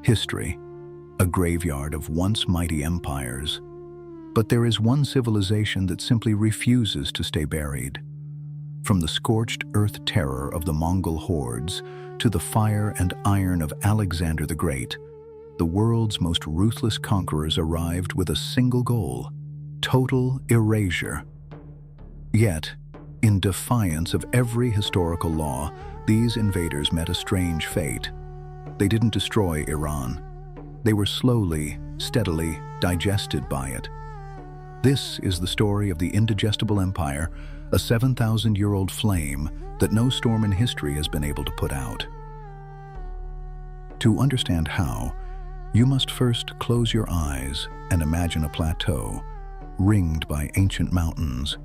History, a graveyard of once mighty empires. But there is one civilization that simply refuses to stay buried. From the scorched earth terror of the Mongol hordes to the fire and iron of Alexander the Great, the world's most ruthless conquerors arrived with a single goal: total erasure. Yet, in defiance of every historical law, these invaders met a strange fate. They didn't destroy Iran. They were slowly, steadily digested by it. This is the story of the indigestible empire, a 7,000-year-old flame that no storm in history has been able to put out. To understand how, you must first close your eyes and imagine a plateau, ringed by ancient mountains,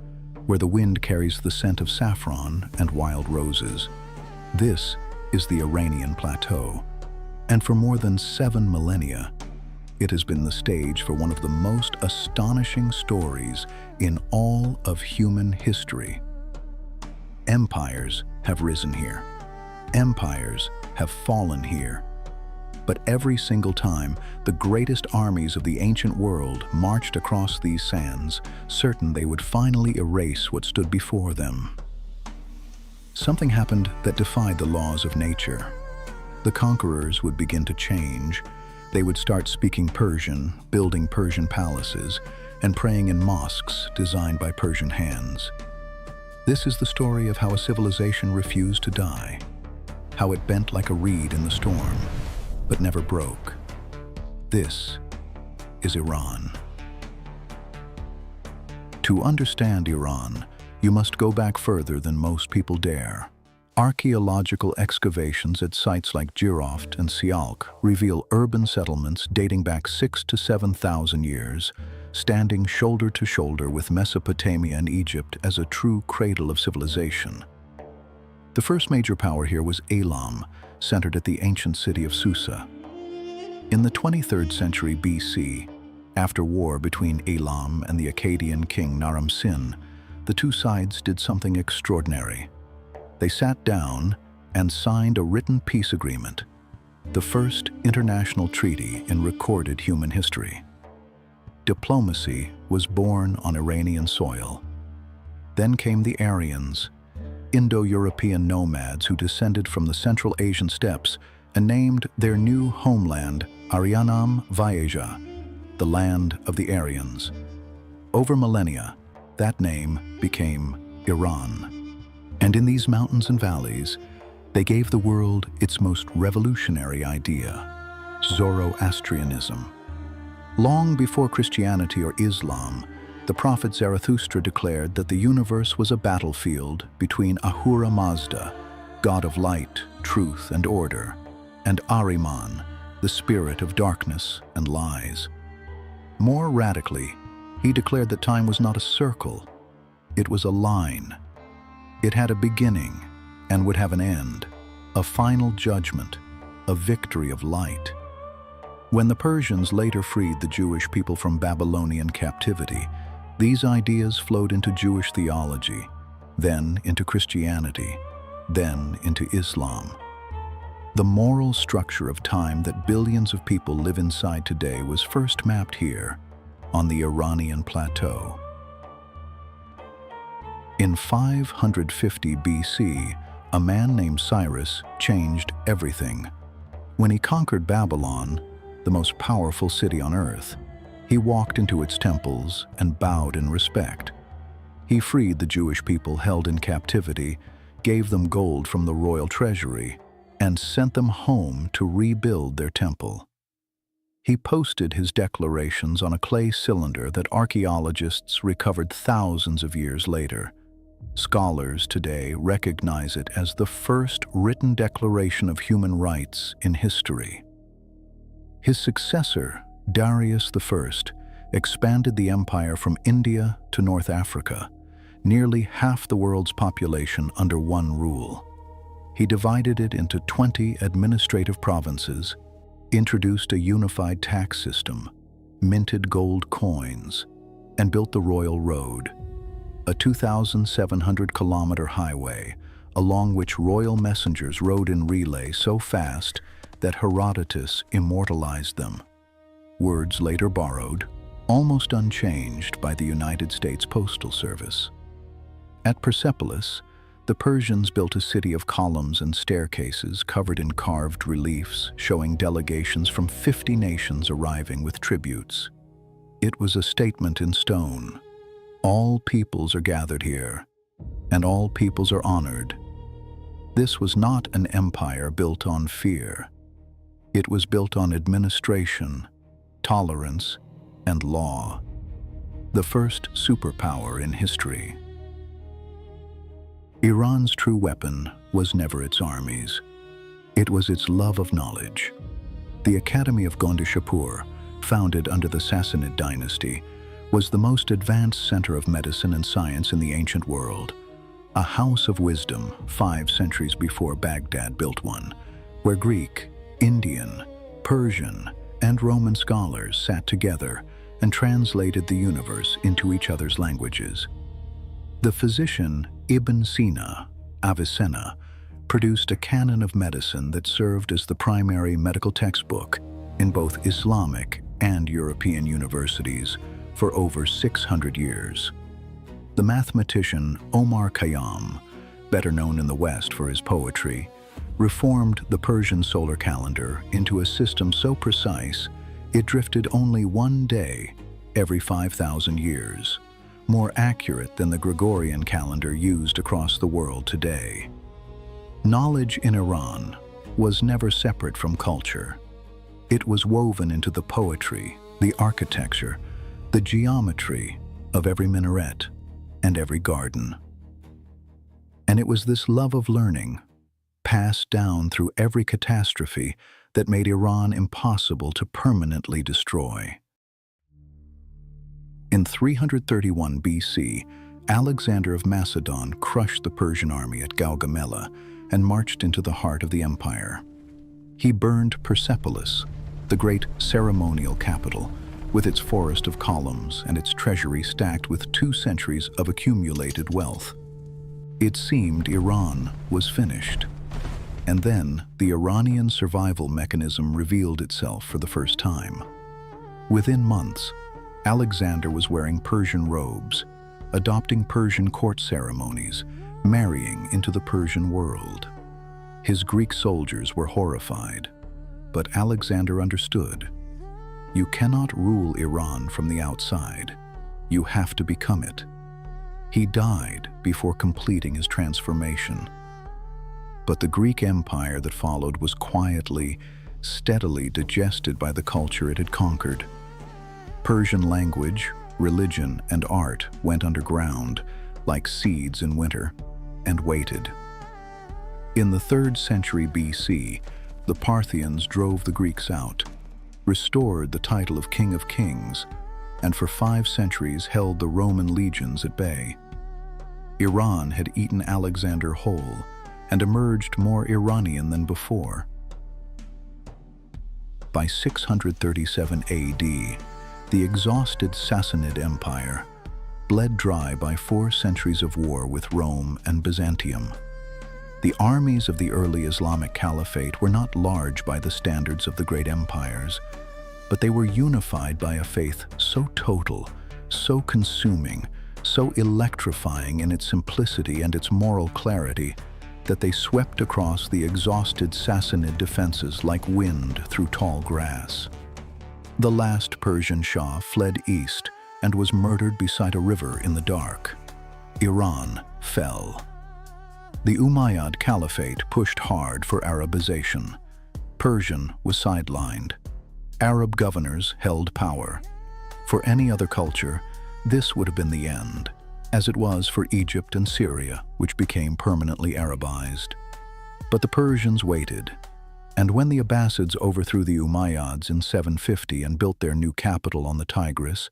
where the wind carries the scent of saffron and wild roses. This is the Iranian Plateau, and for more than 7 millennia, it has been the stage for one of the most astonishing stories in all of human history. Empires have risen here. Empires have fallen here. But every single time, the greatest armies of the ancient world marched across these sands, certain they would finally erase what stood before them. Something happened that defied the laws of nature. The conquerors would begin to change. They would start speaking Persian, building Persian palaces, and praying in mosques designed by Persian hands. This is the story of how a civilization refused to die, how it bent like a reed in the storm, but never broke. This is Iran. To understand Iran, you must go back further than most people dare. Archaeological excavations at sites like Jiroft and Sialk reveal urban settlements dating back 6,000 to 7,000 years, standing shoulder to shoulder with Mesopotamia and Egypt as a true cradle of civilization. The first major power here was Elam, centered at the ancient city of Susa. In the 23rd century BC, after war between Elam and the Akkadian king Naram-Sin, the two sides did something extraordinary. They sat down and signed a written peace agreement, the first international treaty in recorded human history. Diplomacy was born on Iranian soil. Then came the Aryans, Indo-European nomads who descended from the Central Asian steppes and named their new homeland Aryanam Vaeja, the land of the Aryans. Over millennia, that name became Iran. And in these mountains and valleys, they gave the world its most revolutionary idea, Zoroastrianism. Long before Christianity or Islam, the prophet Zarathustra declared that the universe was a battlefield between Ahura Mazda, god of light, truth, and order, and Ahriman, the spirit of darkness and lies. More radically, he declared that time was not a circle, it was a line. It had a beginning and would have an end, a final judgment, a victory of light. When the Persians later freed the Jewish people from Babylonian captivity, these ideas flowed into Jewish theology, then into Christianity, then into Islam. The moral structure of time that billions of people live inside today was first mapped here, on the Iranian plateau. In 550 BC, a man named Cyrus changed everything. When he conquered Babylon, the most powerful city on earth, he walked into its temples and bowed in respect. He freed the Jewish people held in captivity, gave them gold from the royal treasury, and sent them home to rebuild their temple. He posted his declarations on a clay cylinder that archaeologists recovered thousands of years later. Scholars today recognize it as the first written declaration of human rights in history. His successor, Darius I, expanded the empire from India to North Africa, nearly half the world's population under one rule. He divided it into 20 administrative provinces, introduced a unified tax system, minted gold coins, and built the Royal Road, a 2,700-kilometer highway along which royal messengers rode in relay so fast that Herodotus immortalized them. Words later borrowed, almost unchanged by the United States Postal Service. At Persepolis, the Persians built a city of columns and staircases covered in carved reliefs showing delegations from 50 nations arriving with tributes. It was a statement in stone. All peoples are gathered here, and all peoples are honored. This was not an empire built on fear. It was built on administration, tolerance, and law. The first superpower in history. Iran's true weapon was never its armies. It was its love of knowledge. The Academy of Gondishapur, founded under the Sassanid dynasty, was the most advanced center of medicine and science in the ancient world. A house of wisdom 5 centuries before Baghdad built one, where Greek, Indian, Persian, and Roman scholars sat together and translated the universe into each other's languages. The physician Ibn Sina, Avicenna, produced a canon of medicine that served as the primary medical textbook in both Islamic and European universities for over 600 years. The mathematician Omar Khayyam, better known in the West for his poetry, reformed the Persian solar calendar into a system so precise it drifted only one day every 5,000 years, more accurate than the Gregorian calendar used across the world today. Knowledge in Iran was never separate from culture. It was woven into the poetry, the architecture, the geometry of every minaret and every garden. And it was this love of learning, passed down through every catastrophe, that made Iran impossible to permanently destroy. In 331 BC, Alexander of Macedon crushed the Persian army at Gaugamela and marched into the heart of the empire. He burned Persepolis, the great ceremonial capital, with its forest of columns and its treasury stacked with 2 centuries of accumulated wealth. It seemed Iran was finished. And then the Iranian survival mechanism revealed itself for the first time. Within months, Alexander was wearing Persian robes, adopting Persian court ceremonies, marrying into the Persian world. His Greek soldiers were horrified, but Alexander understood. You cannot rule Iran from the outside. You have to become it. He died before completing his transformation. But the Greek Empire that followed was quietly, steadily digested by the culture it had conquered. Persian language, religion, and art went underground, like seeds in winter, and waited. In the 3rd century BC, the Parthians drove the Greeks out, restored the title of King of Kings, and for 5 centuries held the Roman legions at bay. Iran had eaten Alexander whole and emerged more Iranian than before. By 637 AD, the exhausted Sassanid Empire bled dry by 4 centuries of war with Rome and Byzantium. The armies of the early Islamic Caliphate were not large by the standards of the great empires, but they were unified by a faith so total, so consuming, so electrifying in its simplicity and its moral clarity that they swept across the exhausted Sassanid defenses like wind through tall grass. The last Persian Shah fled east and was murdered beside a river in the dark. Iran fell. The Umayyad Caliphate pushed hard for Arabization. Persian was sidelined. Arab governors held power. For any other culture, this would have been the end, as it was for Egypt and Syria, which became permanently Arabized. But the Persians waited, and when the Abbasids overthrew the Umayyads in 750 and built their new capital on the Tigris,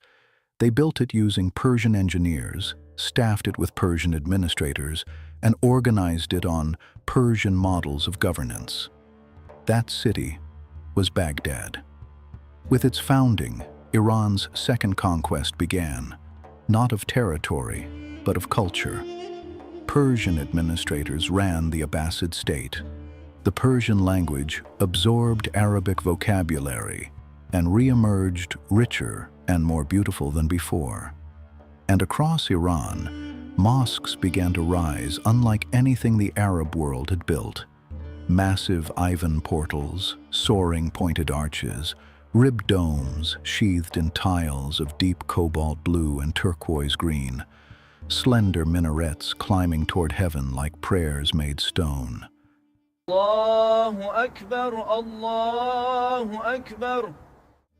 they built it using Persian engineers, staffed it with Persian administrators, and organized it on Persian models of governance. That city was Baghdad. With its founding, Iran's second conquest began, not of territory, but of culture. Persian administrators ran the Abbasid state. The Persian language absorbed Arabic vocabulary and re-emerged richer and more beautiful than before. And across Iran, mosques began to rise unlike anything the Arab world had built. Massive Ivan portals, soaring pointed arches, ribbed domes sheathed in tiles of deep cobalt blue and turquoise green, slender minarets climbing toward heaven like prayers made stone. Allahu Akbar, Allahu Akbar.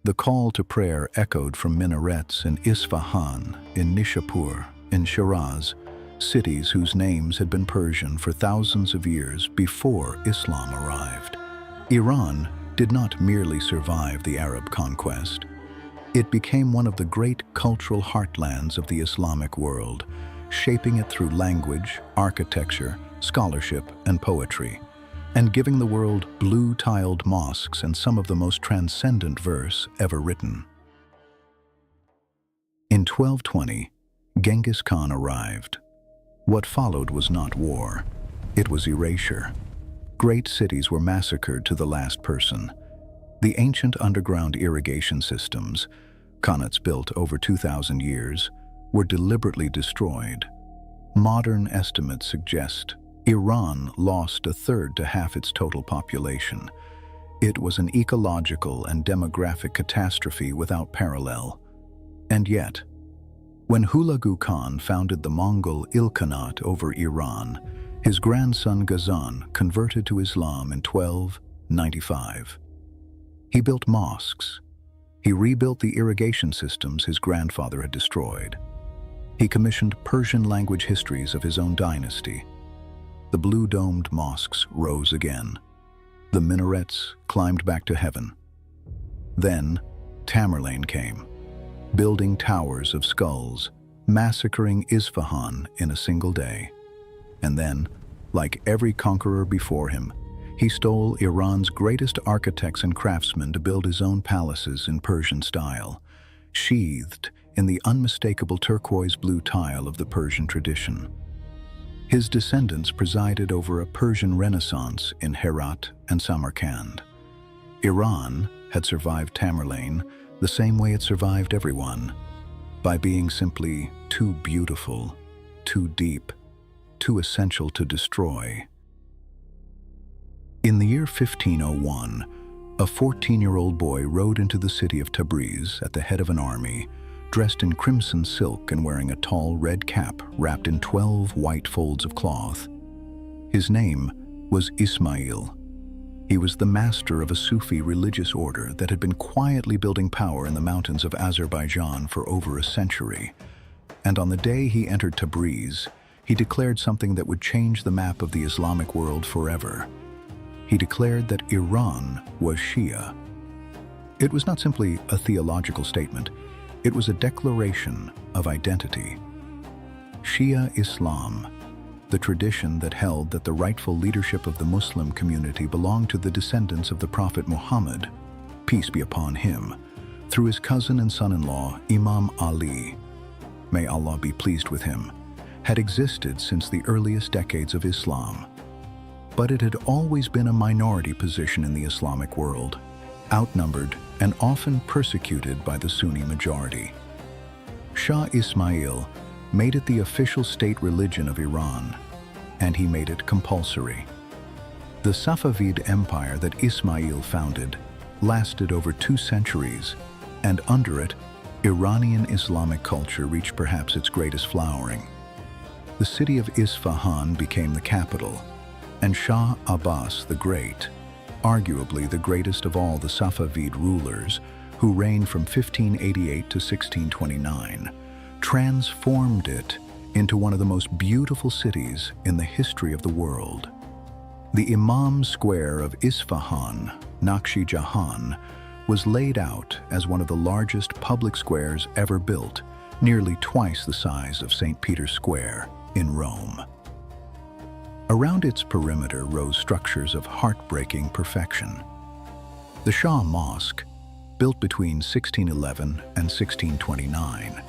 The call to prayer echoed from minarets in Isfahan, in Nishapur, in Shiraz, cities whose names had been Persian for thousands of years before Islam arrived. Iran did not merely survive the Arab conquest. It became one of the great cultural heartlands of the Islamic world, shaping it through language, architecture, scholarship, and poetry, and giving the world blue-tiled mosques and some of the most transcendent verse ever written. In 1220, Genghis Khan arrived. What followed was not war, it was erasure. Great cities were massacred to the last person. The ancient underground irrigation systems, khanates built over 2,000 years, were deliberately destroyed. Modern estimates suggest Iran lost a third to half its total population. It was an ecological and demographic catastrophe without parallel. And yet, when Hulagu Khan founded the Mongol Ilkhanate over Iran, his grandson Ghazan converted to Islam in 1295. He built mosques. He rebuilt the irrigation systems his grandfather had destroyed. He commissioned Persian language histories of his own dynasty. The blue-domed mosques rose again. The minarets climbed back to heaven. Then Tamerlane came, building towers of skulls, massacring Isfahan in a single day. And then, like every conqueror before him, he stole Iran's greatest architects and craftsmen to build his own palaces in Persian style, sheathed in the unmistakable turquoise blue tile of the Persian tradition. His descendants presided over a Persian Renaissance in Herat and Samarkand. Iran had survived Tamerlane the same way it survived everyone, by being simply too beautiful, too deep, too essential to destroy. In the year 1501, a 14-year-old boy rode into the city of Tabriz at the head of an army, dressed in crimson silk and wearing a tall red cap wrapped in 12 white folds of cloth. His name was Ismail. He was the master of a Sufi religious order that had been quietly building power in the mountains of Azerbaijan for over a century. And on the day he entered Tabriz, he declared something that would change the map of the Islamic world forever. He declared that Iran was Shia. It was not simply a theological statement. It was a declaration of identity. Shia Islam, the tradition that held that the rightful leadership of the Muslim community belonged to the descendants of the Prophet Muhammad, peace be upon him, through his cousin and son-in-law, Imam Ali, may Allah be pleased with him, had existed since the earliest decades of Islam. But it had always been a minority position in the Islamic world, outnumbered and often persecuted by the Sunni majority. Shah Ismail made it the official state religion of Iran, and he made it compulsory. The Safavid Empire that Ismail founded lasted over 2 centuries, and under it, Iranian Islamic culture reached perhaps its greatest flowering. The city of Isfahan became the capital, and Shah Abbas the Great, arguably the greatest of all the Safavid rulers, who reigned from 1588 to 1629, transformed it into one of the most beautiful cities in the history of the world. The Imam Square of Isfahan, Nakshi Jahan, was laid out as one of the largest public squares ever built, nearly twice the size of St. Peter's Square in Rome. Around its perimeter rose structures of heartbreaking perfection. The Shah Mosque, built between 1611 and 1629,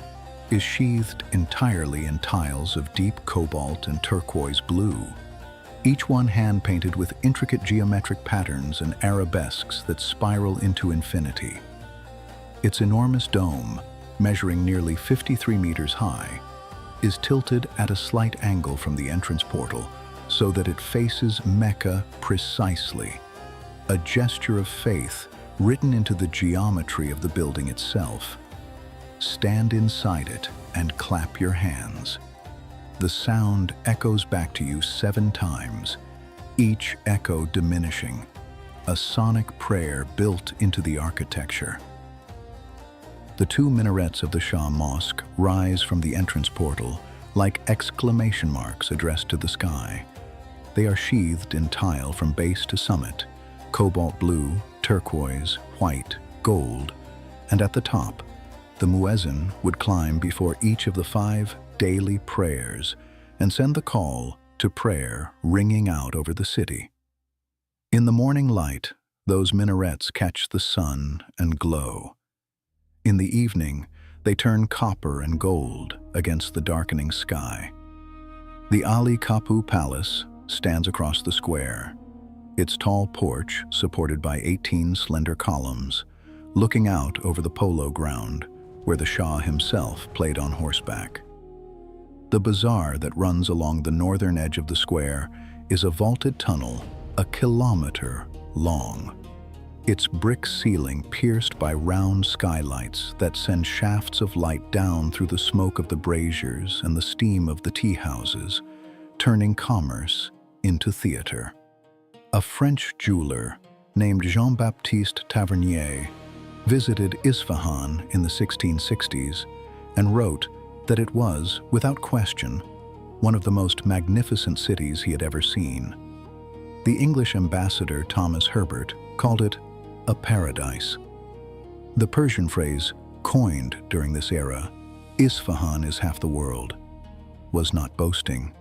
is sheathed entirely in tiles of deep cobalt and turquoise blue. each one hand-painted with intricate geometric patterns and arabesques that spiral into infinity. Its enormous dome, measuring nearly 53 meters high, is tilted at a slight angle from the entrance portal so that it faces Mecca precisely, a gesture of faith written into the geometry of the building itself. Stand inside it and clap your hands. The sound echoes back to you 7 times, each echo diminishing, a sonic prayer built into the architecture. The 2 minarets of the Shah Mosque rise from the entrance portal like exclamation marks addressed to the sky. They are sheathed in tile from base to summit, cobalt blue, turquoise, white, gold, and at the top, the muezzin would climb before each of the 5 daily prayers and send the call to prayer ringing out over the city. In the morning light, those minarets catch the sun and glow. In the evening, they turn copper and gold against the darkening sky. The Ali Kapu Palace stands across the square, its tall porch supported by 18 slender columns, looking out over the polo ground where the Shah himself played on horseback. The bazaar that runs along the northern edge of the square is a vaulted tunnel, a kilometer long. Its brick ceiling pierced by round skylights that send shafts of light down through the smoke of the braziers and the steam of the tea houses, turning commerce into theater. A French jeweler named Jean-Baptiste Tavernier visited Isfahan in the 1660s and wrote that it was, without question, one of the most magnificent cities he had ever seen. The English ambassador Thomas Herbert called it a paradise. The Persian phrase, coined during this era, "Isfahan is half the world," was not boasting.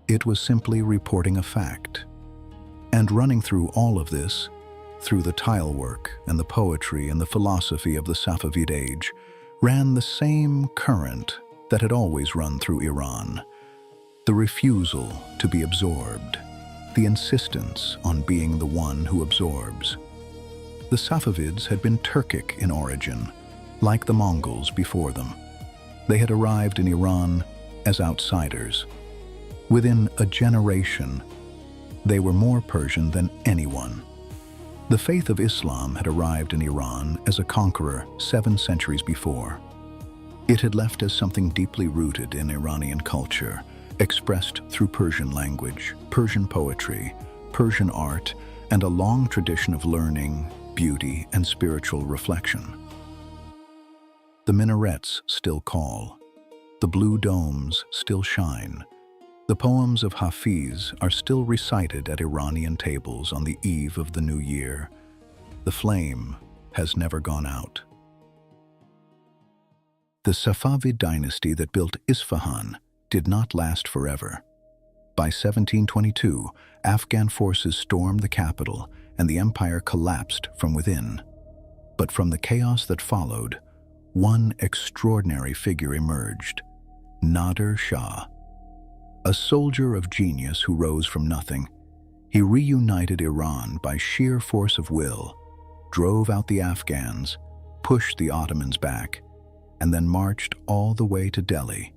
It was simply reporting a fact. And running through all of this, through the tile work and the poetry and the philosophy of the Safavid age, ran the same current that had always run through Iran: the refusal to be absorbed, the insistence on being the one who absorbs. The Safavids had been Turkic in origin, like the Mongols before them. They had arrived in Iran as outsiders. Within a generation, they were more Persian than anyone. The faith of Islam had arrived in Iran as a conqueror 7 centuries before. It had left as something deeply rooted in Iranian culture, expressed through Persian language, Persian poetry, Persian art, and a long tradition of learning, beauty, and spiritual reflection. The minarets still call. The blue domes still shine. The poems of Hafiz are still recited at Iranian tables on the eve of the new year. The flame has never gone out. The Safavid dynasty that built Isfahan did not last forever. By 1722, Afghan forces stormed the capital and the empire collapsed from within. But from the chaos that followed, one extraordinary figure emerged: Nader Shah. A soldier of genius who rose from nothing, he reunited Iran by sheer force of will, drove out the Afghans, pushed the Ottomans back, and then marched all the way to Delhi,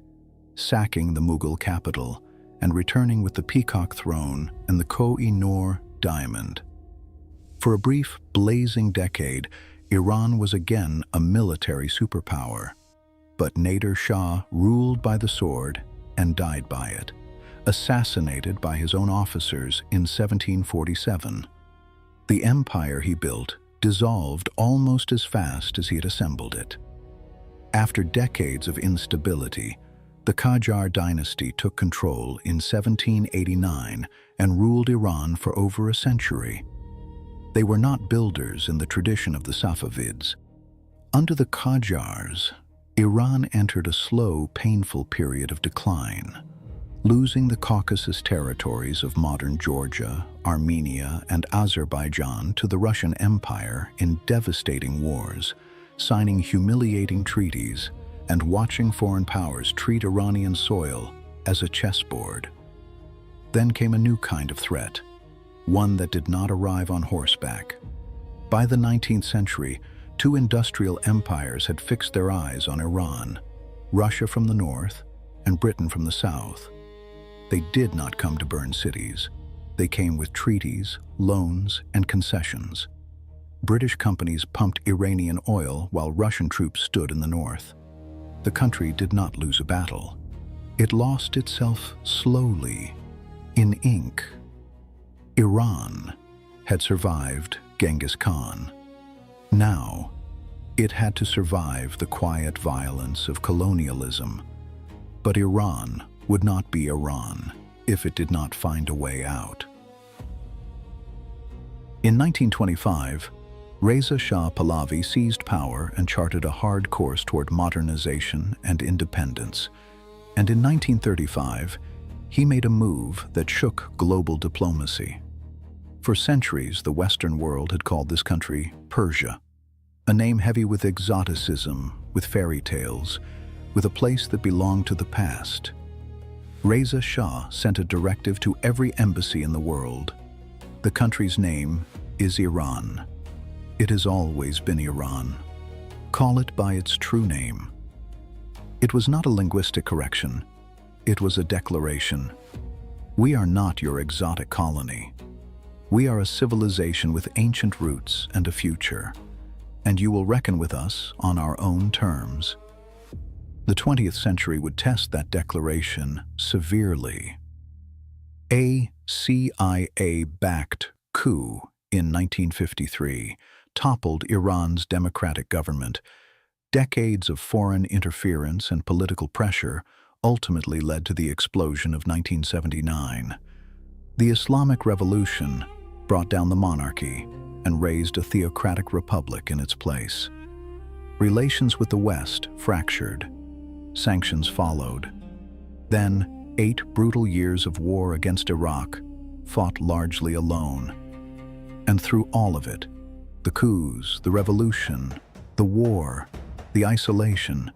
sacking the Mughal capital and returning with the peacock throne and the Koh-i-Noor diamond. For a brief, blazing decade, Iran was again a military superpower. But Nader Shah ruled by the sword and died by it, assassinated by his own officers in 1747. The empire he built dissolved almost as fast as he had assembled it. After decades of instability, the Qajar dynasty took control in 1789 and ruled Iran for over a century. They were not builders in the tradition of the Safavids. Under the Qajars, Iran entered a slow, painful period of decline, losing the Caucasus territories of modern Georgia, Armenia, and Azerbaijan to the Russian Empire in devastating wars, signing humiliating treaties, and watching foreign powers treat Iranian soil as a chessboard. Then came a new kind of threat, one that did not arrive on horseback. By the 19th century, two industrial empires had fixed their eyes on Iran, Russia from the north and Britain from the south. They did not come to burn cities. They came with treaties, loans, and concessions. British companies pumped Iranian oil while Russian troops stood in the north. The country did not lose a battle. It lost itself slowly, in ink. Iran had survived Genghis Khan. Now, it had to survive the quiet violence of colonialism. But Iran would not be Iran if it did not find a way out. In 1925, Reza Shah Pahlavi seized power and charted a hard course toward modernization and independence. And in 1935, he made a move that shook global diplomacy. For centuries, the Western world had called this country Persia, a name heavy with exoticism, with fairy tales, with a place that belonged to the past. Reza Shah sent a directive to every embassy in the world. The country's name is Iran. It has always been Iran. Call it by its true name. It was not a linguistic correction. It was a declaration. We are not your exotic colony. We are a civilization with ancient roots and a future, and you will reckon with us on our own terms. The 20th century would test that declaration severely. A CIA-backed coup in 1953 toppled Iran's democratic government. Decades of foreign interference and political pressure ultimately led to the explosion of 1979. The Islamic Revolution brought down the monarchy and raised a theocratic republic in its place. Relations with the West fractured. Sanctions followed. Then, 8 brutal years of war against Iraq, fought largely alone. And through all of it, the coups, the revolution, the war, the isolation,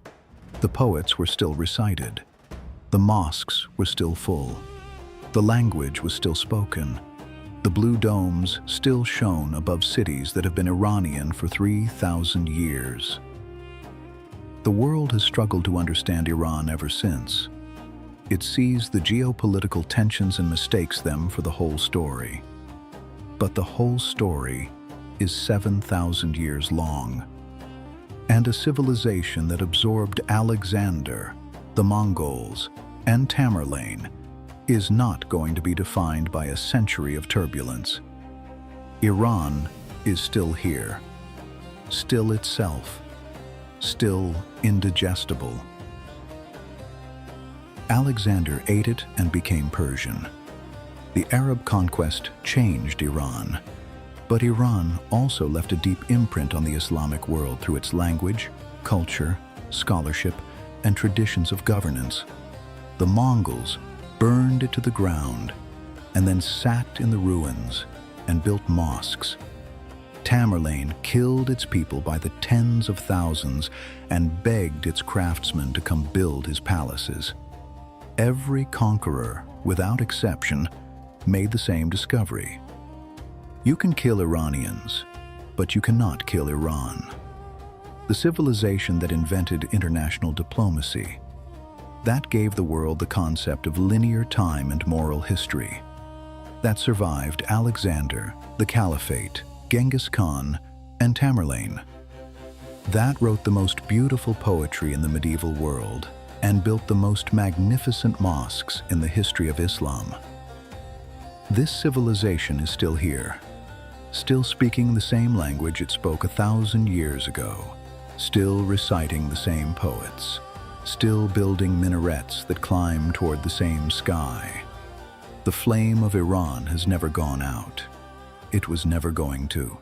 the poets were still recited. The mosques were still full. The language was still spoken. The blue domes still shone above cities that have been Iranian for 3,000 years. The world has struggled to understand Iran ever since. It sees the geopolitical tensions and mistakes them for the whole story. But the whole story is 7,000 years long. And a civilization that absorbed Alexander, the Mongols, and Tamerlane is not going to be defined by a century of turbulence. Iran is still here, still itself, still indigestible. Alexander ate it and became Persian. The Arab conquest changed Iran, but Iran also left a deep imprint on the Islamic world through its language, culture, scholarship, and traditions of governance. The Mongols burned it to the ground and then sat in the ruins and built mosques. Tamerlane killed its people by the tens of thousands and begged its craftsmen to come build his palaces. Every conqueror, without exception, made the same discovery. You can kill Iranians, but you cannot kill Iran. The civilization that invented international diplomacy, that gave the world the concept of linear time and moral history. That survived Alexander, the Caliphate, Genghis Khan, and Tamerlane. That wrote the most beautiful poetry in the medieval world and built the most magnificent mosques in the history of Islam. This civilization is still here, still speaking the same language it spoke 1,000 years ago, still reciting the same poets, still building minarets that climb toward the same sky. The flame of Iran has never gone out. It was never going to.